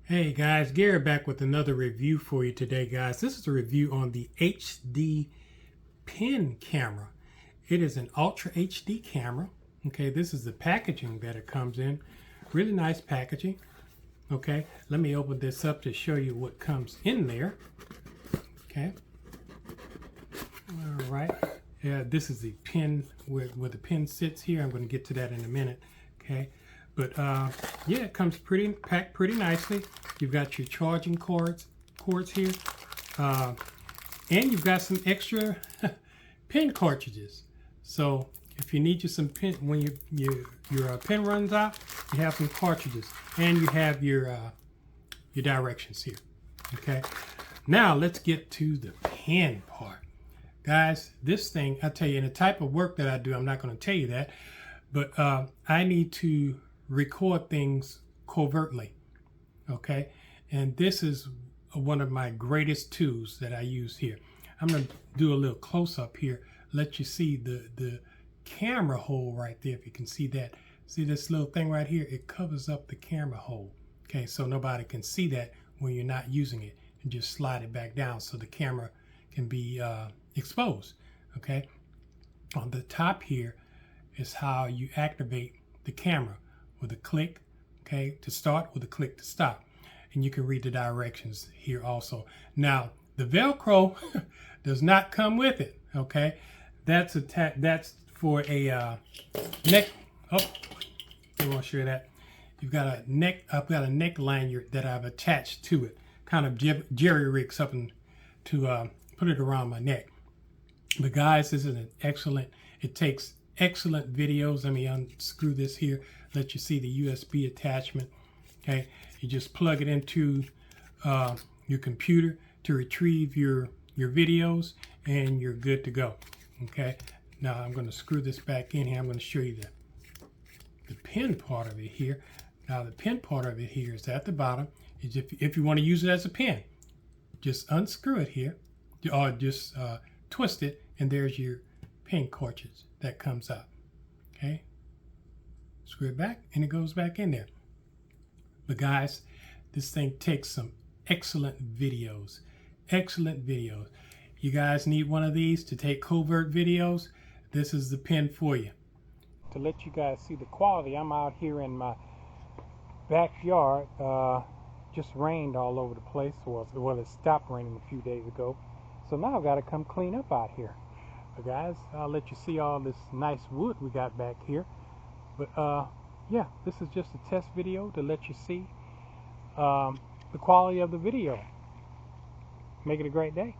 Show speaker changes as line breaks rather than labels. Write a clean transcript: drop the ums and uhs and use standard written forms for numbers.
Hey guys, Gary back with another review for you today, guys. This is a review on the HD pen camera. It is an Ultra HD camera. Okay, this is the packaging that it comes in. Really nice packaging. Okay, let me open this up to show you what comes in there. Okay. All right. Yeah, this is the pen where the pen sits here. I'm going to get to that in a minute. Okay. But yeah, it comes packed pretty nicely. You've got your charging cords here, and you've got some extra pen cartridges. So if you need some pen when your pen runs out, you have some cartridges, and you have your directions here. Okay. Now let's get to the pen part, guys. This thing, I tell you, in the type of work that I do, I'm not going to tell you that, but I need to record things covertly. Okay, and this is one of my greatest tools that I use here. I'm going to do a little close-up here, let you see the camera hole right there. If you can see that, see this little thing right here, it covers up the camera hole. Okay, so nobody can see that when you're not using it, and just slide it back down so the camera can be exposed. Okay, on the top here is how you activate the camera, with a click, okay, to start, with a click to stop. And you can read the directions here also. Now, the Velcro does not come with it, okay? That's for a neck. Oh, I won't show you that. You've got a neck. I've got a neck lanyard that I've attached to it, kind of jerry rig something to put it around my neck. But guys, this is an excellent. It takes excellent videos. Let me unscrew this here, let you see the USB attachment. Okay, you just plug it into your computer to retrieve your videos, and you're good to go. Okay, now I'm going to screw this back in here. I'm going to show you the pen part of it here. Now the pen part of it here is at the bottom. Is if you want to use it as a pen, just unscrew it here, or just twist it, and there's your pen cartridge that comes out. Okay, screw it back and it goes back in there. But guys, this thing takes some excellent videos. You guys need one of these to take covert videos. This is the pen for you. To let you guys see the quality, I'm out here in my backyard. Just rained all over the place. Well, it stopped raining a few days ago, so now I've got to come clean up out here. But guys, I'll let you see all this nice wood we got back here. But yeah, this is just a test video to let you see the quality of the video. Make it a great day.